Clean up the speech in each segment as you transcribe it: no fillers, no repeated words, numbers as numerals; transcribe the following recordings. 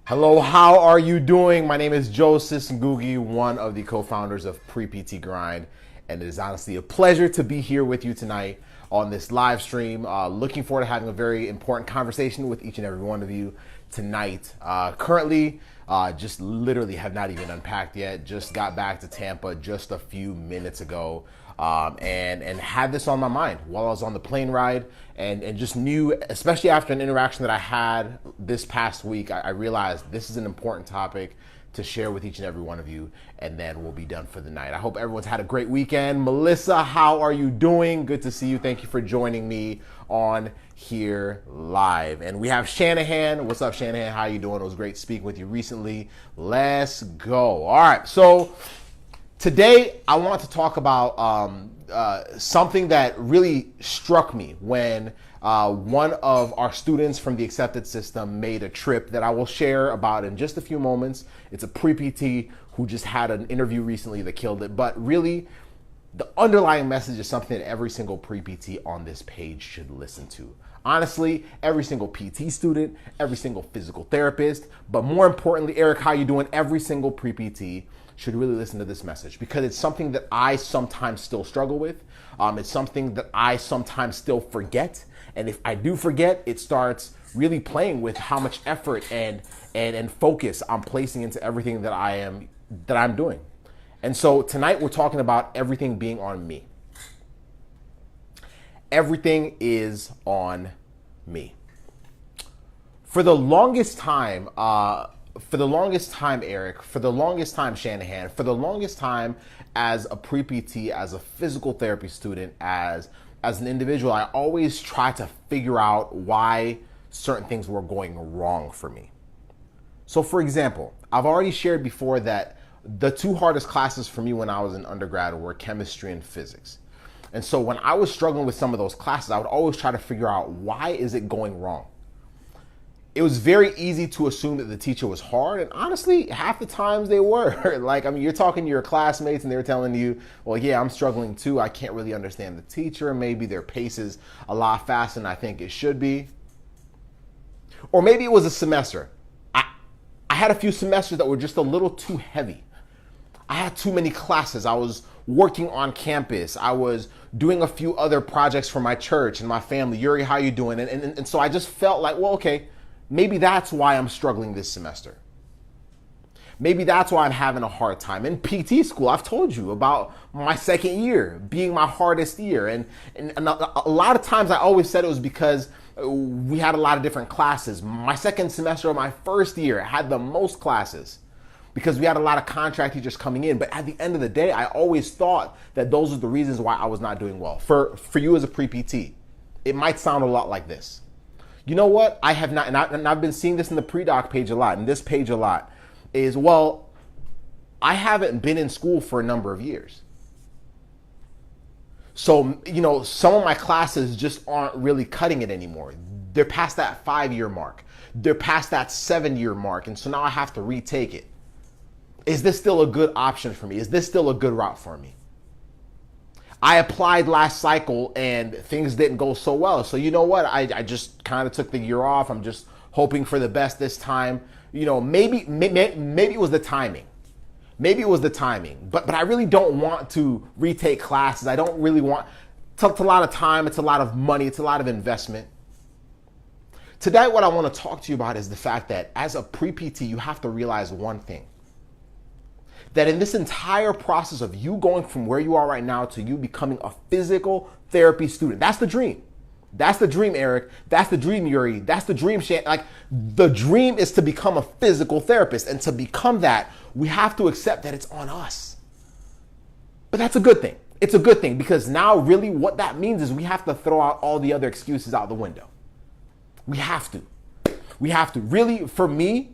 Hello, how are you doing? My name is Joe Sisengugi, one of the co-founders of Pre-PT Grind, and it is honestly a pleasure to be here with you tonight on this live stream. Looking forward to having a very important conversation with each and every one of you tonight. Currently, just literally have not even unpacked yet. Just got back to Tampa just a few minutes ago. And had this on my mind while I was on the plane ride, and just knew, especially after an interaction that I had this past week, I realized this is an important topic to share with each and every one of you, and then we'll be done for the night. I hope everyone's had a great weekend. Melissa, how are you doing? Good to see you. Thank you for joining me on here live. And we have Shanahan. What's up, Shanahan? How you doing? It was great speaking with you recently. Let's go. All right, so today, I want to talk about something that really struck me when one of our students from the accepted system made a trip that I will share about in just a few moments. It's a pre-PT who just had an interview recently that killed it. But really, the underlying message is something that every single pre-PT on this page should listen to. Honestly, every single PT student, every single physical therapist, but more importantly, Eric, how you doing? Every single pre-PT should really listen to this message, because it's something that I sometimes still struggle with. It's something that I sometimes still forget. And if I do forget, it starts really playing with how much effort and focus I'm placing into everything that I'm doing. And so tonight we're talking about everything being on me. Everything is on me. For the longest time, Eric, for the longest time, Shanahan, for the longest time as a pre-PT, as a physical therapy student, as an individual, I always tried to figure out why certain things were going wrong for me. So for example, I've already shared before that the two hardest classes for me when I was in undergrad were chemistry and physics. And so when I was struggling with some of those classes, I would always try to figure out, why is it going wrong? It was very easy to assume that the teacher was hard, and honestly, half the times they were. You're talking to your classmates and they're telling you, well, yeah, I'm struggling too. I can't really understand the teacher. Maybe their pace is a lot faster than I think it should be. Or maybe it was a semester. I had a few semesters that were just a little too heavy. I had too many classes. I was working on campus. I was doing a few other projects for my church and my family. Yuri, how you doing? And so I just felt like, well, okay, maybe that's why I'm struggling this semester. Maybe that's why I'm having a hard time. In PT school, I've told you about my second year being my hardest year. And a lot of times I always said it was because we had a lot of different classes. My second semester of my first year had the most classes because we had a lot of contract teachers coming in. But at the end of the day, I always thought that those are the reasons why I was not doing well. For you as a pre-PT, it might sound a lot like this. You know what? I have not, and I've been seeing this in the pre-doc page a lot, and this page a lot, is, well, I haven't been in school for a number of years. So, some of my classes just aren't really cutting it anymore. They're past that 5-year mark. They're past that 7-year mark, and so now I have to retake it. Is this still a good option for me? Is this still a good route for me? I applied last cycle and things didn't go so well. So you know what? I just kind of took the year off. I'm just hoping for the best this time. Maybe it was the timing. Maybe it was the timing. But I really don't want to retake classes. I don't really want. It's a lot of time. It's a lot of money. It's a lot of investment. Today, what I want to talk to you about is the fact that as a pre-PT, you have to realize one thing. That in this entire process of you going from where you are right now to you becoming a physical therapy student, that's the dream. That's the dream, Eric. That's the dream, Yuri. That's the dream, Shan. The dream is to become a physical therapist. And to become that, we have to accept that it's on us. But that's a good thing. It's a good thing, because now really what that means is we have to throw out all the other excuses out the window. We have to. We have to. Really, for me,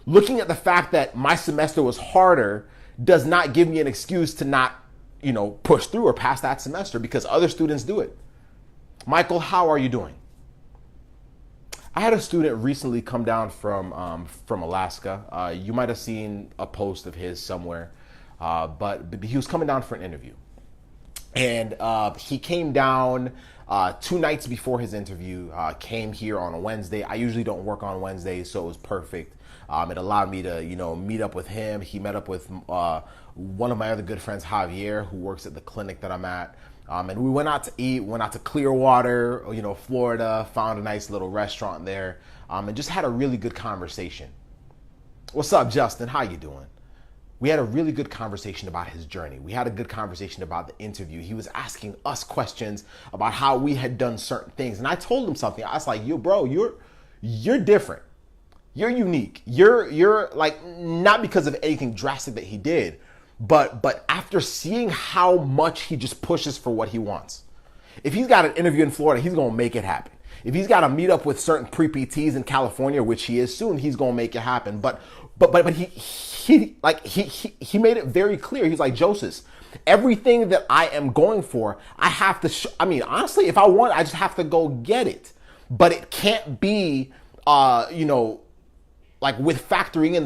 looking at the fact that my semester was harder does not give me an excuse to not, push through or pass that semester, because other students do it. Michael, how are you doing? I had a student recently come down from Alaska. You might have seen a post of his somewhere, but he was coming down for an interview. And he came down 2 nights before his interview, came here on a Wednesday. I usually don't work on Wednesdays, so it was perfect. It allowed me to, meet up with him. He met up with one of my other good friends, Javier, who works at the clinic that I'm at. And we went out to eat, went out to Clearwater, Florida, found a nice little restaurant there, and just had a really good conversation. What's up, Justin? How you doing? We had a really good conversation about his journey. We had a good conversation about the interview. He was asking us questions about how we had done certain things. And I told him something. I was like, bro, you're different. You're unique. You're like, not because of anything drastic that he did, but after seeing how much he just pushes for what he wants. If he's got an interview in Florida, he's going to make it happen. If he's got to meet up with certain pre-PTs in California, which he is soon, he's going to make it happen. But he made it very clear. He's like, Joseph, everything that I am going for, I have to, honestly, if I want, I just have to go get it. But it can't be, like with factoring in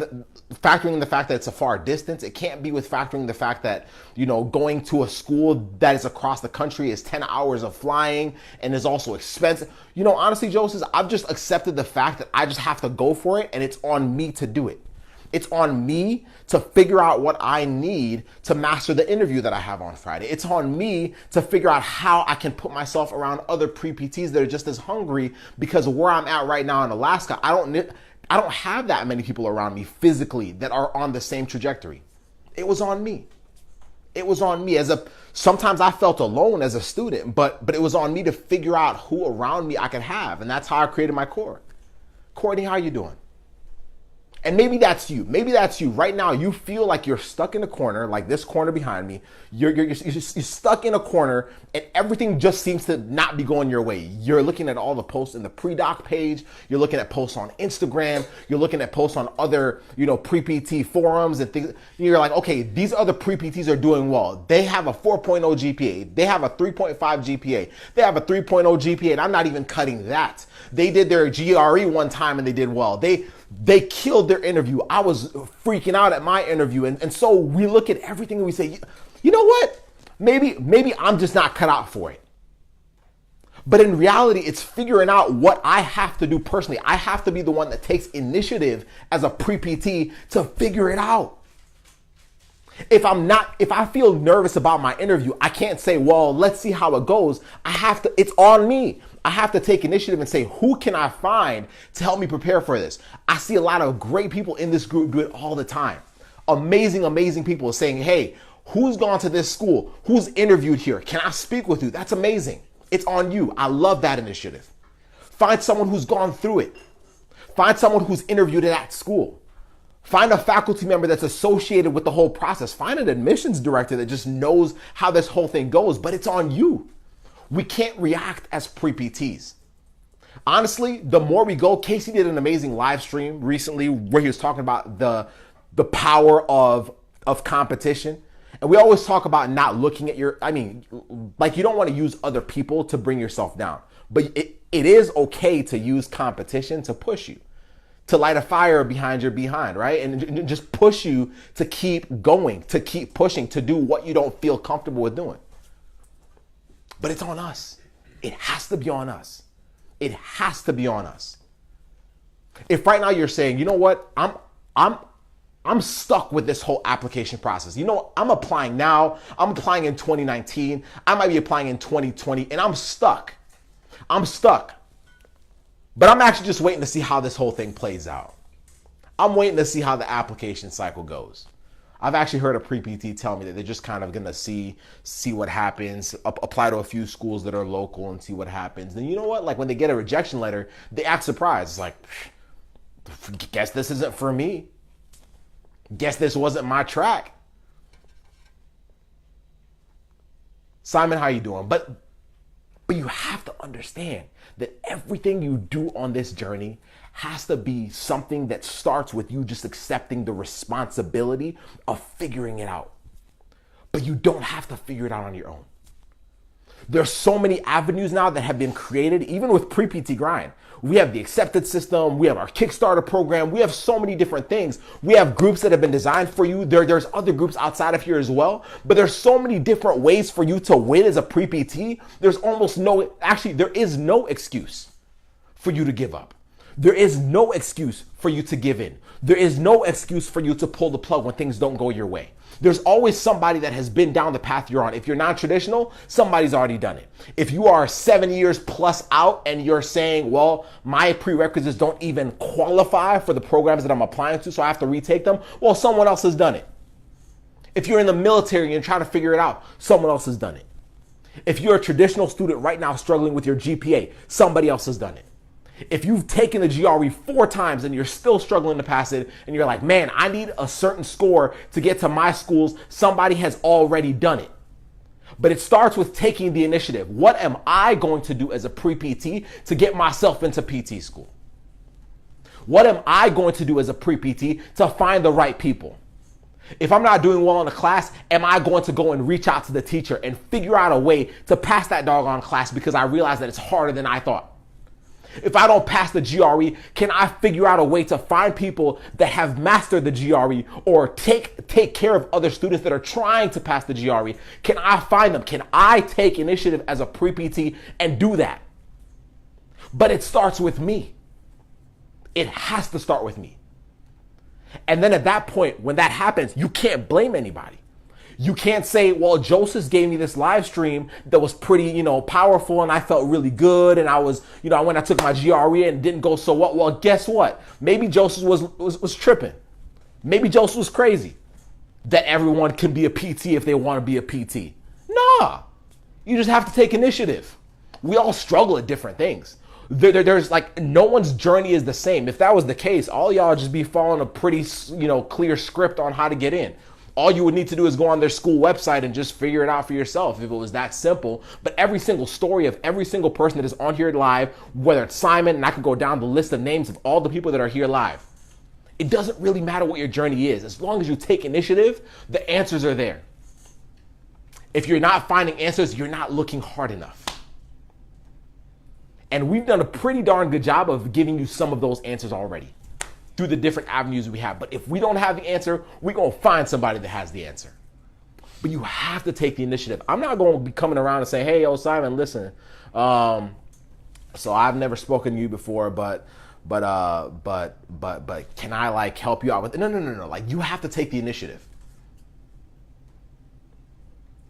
the fact that it's a far distance. It can't be with factoring the fact that, going to a school that is across the country is 10 hours of flying and is also expensive. Honestly, Joseph, I've just accepted the fact that I just have to go for it, and it's on me to do it. It's on me to figure out what I need to master the interview that I have on Friday. It's on me to figure out how I can put myself around other pre-PTs that are just as hungry, because where I'm at right now in Alaska, I don't have that many people around me physically that are on the same trajectory. It was on me. It was on me. Sometimes I felt alone as a student, but it was on me to figure out who around me I could have. And that's how I created my core. Courtney, how you doing? And maybe that's you. Maybe that's you. Right now, you feel like you're stuck in a corner, like this corner behind me. You're stuck in a corner, and everything just seems to not be going your way. You're looking at all the posts in the pre-doc page. You're looking at posts on Instagram. You're looking at posts on other, pre-PT forums and things. You're like, okay, these other pre-PTs are doing well. They have a 4.0 GPA. They have a 3.5 GPA. They have a 3.0 GPA, and I'm not even cutting that. They did their GRE one time, and they did well. They killed their interview. I was freaking out at my interview. And so we look at everything and we say, you know what? Maybe I'm just not cut out for it. But in reality, it's figuring out what I have to do personally. I have to be the one that takes initiative as a pre-PT to figure it out. If I feel nervous about my interview, I can't say, well, let's see how it goes. It's on me. I have to take initiative and say, who can I find to help me prepare for this? I see a lot of great people in this group do it all the time. Amazing, amazing people saying, hey, who's gone to this school? Who's interviewed here? Can I speak with you? That's amazing. It's on you. I love that initiative. Find someone who's gone through it. Find someone who's interviewed at that school. Find a faculty member that's associated with the whole process. Find an admissions director that just knows how this whole thing goes, but it's on you. We can't react as pre-PTs. Honestly, the more we go, Casey did an amazing live stream recently where he was talking about the power of competition. And we always talk about not looking at you don't want to use other people to bring yourself down. But it is okay to use competition to push you, to light a fire behind your behind, right? And just push you to keep going, to keep pushing, to do what you don't feel comfortable with doing. But it's on us. It has to be on us. It has to be on us. If right now you're saying, you know what, I'm stuck with this whole application process. I'm applying now. I'm applying in 2019. I might be applying in 2020, and I'm stuck. But I'm actually just waiting to see how this whole thing plays out. I'm waiting to see how the application cycle goes. I've actually heard a pre-PT tell me that they're just kind of going to see what happens, apply to a few schools that are local and see what happens. And you know what? Like when they get a rejection letter, they act surprised. It's like, guess this isn't for me. Guess this wasn't my track. Simon, how you doing? But you have to understand that everything you do on this journey has to be something that starts with you just accepting the responsibility of figuring it out. But you don't have to figure it out on your own. There's so many avenues now that have been created, even with pre-PT Grind. We have the acceptance system. We have our Kickstarter program. We have so many different things. We have groups that have been designed for you. There's other groups outside of here as well, but there's so many different ways for you to win as a pre-PT. There is no excuse for you to give up. There is no excuse for you to give in. There is no excuse for you to pull the plug when things don't go your way. There's always somebody that has been down the path you're on. If you're non-traditional, somebody's already done it. If you are 7 years plus out and you're saying, well, my prerequisites don't even qualify for the programs that I'm applying to, so I have to retake them, well, someone else has done it. If you're in the military and you're trying to figure it out, someone else has done it. If you're a traditional student right now struggling with your GPA, somebody else has done it. If you've taken the GRE 4 times and you're still struggling to pass it and you're like, man, I need a certain score to get to my schools, somebody has already done it. But it starts with taking the initiative. What am I going to do as a pre-PT to get myself into PT school? What am I going to do as a pre-PT to find the right people? If I'm not doing well in a class, am I going to go and reach out to the teacher and figure out a way to pass that doggone class because I realize that it's harder than I thought? If I don't pass the GRE, can I figure out a way to find people that have mastered the GRE or take care of other students that are trying to pass the GRE? Can I find them? Can I take initiative as a pre-PT and do that? But it starts with me. It has to start with me. And then at that point, when that happens, you can't blame anybody. You can't say, well, Joseph gave me this live stream that was pretty, powerful and I felt really good. And I was, when I took my GRE and it didn't go so well. Well, guess what? Maybe Joseph was tripping. Maybe Joseph was crazy that everyone can be a PT if they want to be a PT. Nah, you just have to take initiative. We all struggle at different things. There's no one's journey is the same. If that was the case, all y'all just be following a pretty, clear script on how to get in. All you would need to do is go on their school website and just figure it out for yourself if it was that simple. But every single story of every single person that is on here live, whether it's Simon, and I could go down the list of names of all the people that are here live. It doesn't really matter what your journey is. As long as you take initiative, the answers are there. If you're not finding answers, you're not looking hard enough. And we've done a pretty darn good job of giving you some of those answers already through the different avenues we have. But if we don't have the answer, we're going to find somebody that has the answer. But you have to take the initiative. I'm not going to be coming around and saying, hey, yo, Simon, listen. So I've never spoken to you before, but can I help you out with it? No. You have to take the initiative.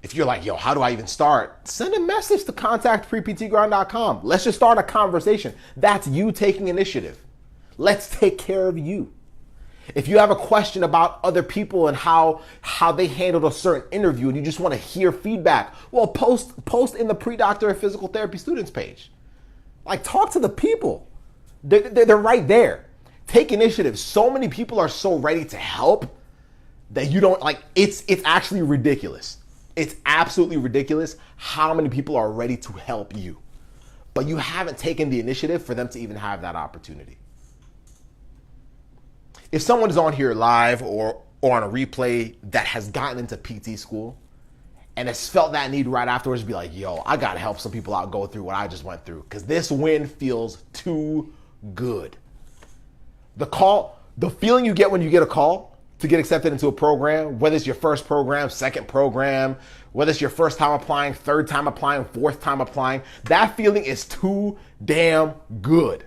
If you're like, yo, how do I even start? Send a message to contact@preptgrind.com. Let's just start a conversation. That's you taking initiative. Let's take care of you. If you have a question about other people and how they handled a certain interview and you just want to hear feedback, well, post in the Pre-Doctor of Physical Therapy Students page. Talk to the people. They're right there. Take initiative. So many people are so ready to help that you don't it's actually ridiculous. It's absolutely ridiculous how many people are ready to help you. But you haven't taken the initiative for them to even have that opportunity. If someone is on here live or on a replay that has gotten into PT school and has felt that need right afterwards, be like, yo, I got to help some people out go through what I just went through because this win feels too good. The feeling you get when you get a call to get accepted into a program, whether it's your first program, second program, whether it's your first time applying, third time applying, fourth time applying, that feeling is too damn good.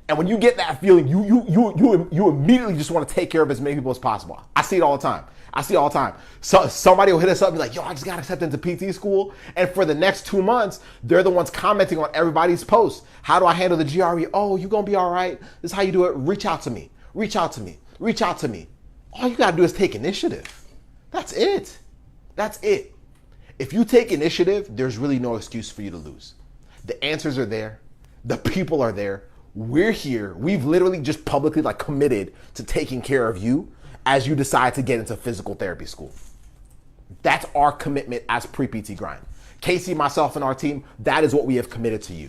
And when you get that feeling, you immediately just want to take care of as many people as possible. I see it all the time. So somebody will hit us up and be like, yo, I just got accepted into PT school. And for the next 2 months, they're the ones commenting on everybody's posts. How do I handle the GRE? Oh, you going to be all right. This is how you do it. Reach out to me. All you got to do is take initiative. That's it. If you take initiative, there's really no excuse for you to lose. The answers are there. The people are there. We're here. We've literally just publicly committed to taking care of you as you decide to get into physical therapy school. That's our commitment as Pre-PT Grind. Casey, myself, and our team, that is what we have committed to you.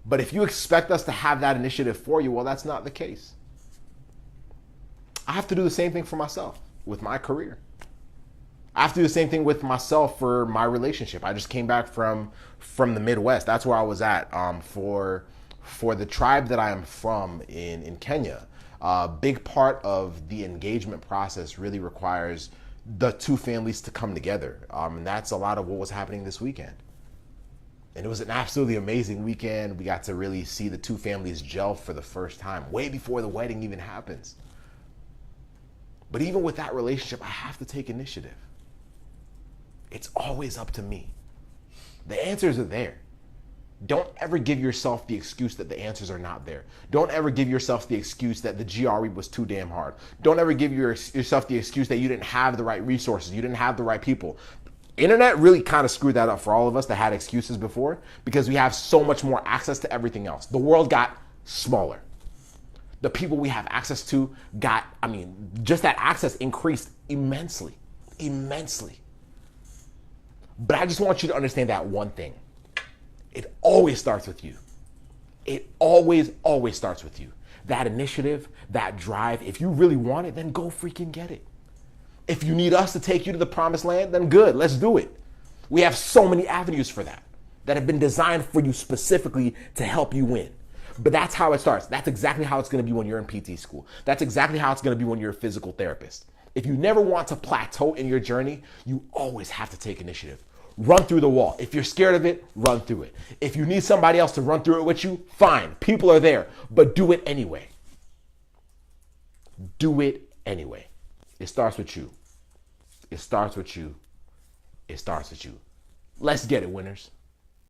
But if you expect us to have that initiative for you, well, that's not the case. I have to do the same thing for myself with my career. I have to do the same thing with myself for my relationship. I just came back from the Midwest. That's where I was at. For the tribe that I am from in Kenya, a big part of the engagement process really requires the two families to come together. And that's a lot of what was happening this weekend. And it was an absolutely amazing weekend. We got to really see the two families gel for the first time, way before the wedding even happens. But even with that relationship, I have to take initiative. It's always up to me. The answers are there. Don't ever give yourself the excuse that the answers are not there. Don't ever give yourself the excuse that the GRE was too damn hard. Don't ever give yourself the excuse that you didn't have the right resources, you didn't have the right people. Internet really kind of screwed that up for all of us that had excuses before, because we have so much more access to everything else. The world got smaller. The people we have access to just that access increased immensely, immensely. But I just want you to understand that one thing. It always starts with you. It always, always starts with you. That initiative, that drive, if you really want it, then go freaking get it. If you need us to take you to the promised land, then good, let's do it. We have so many avenues for that have been designed for you specifically to help you win. But that's how it starts. That's exactly how it's going to be when you're in PT school. That's exactly how it's going to be when you're a physical therapist. If you never want to plateau in your journey, you always have to take initiative. Run through the wall. If you're scared of it, run through it. If you need somebody else to run through it with you, fine. People are there, but do it anyway. Do it anyway. It starts with you. It starts with you. It starts with you. Let's get it, winners.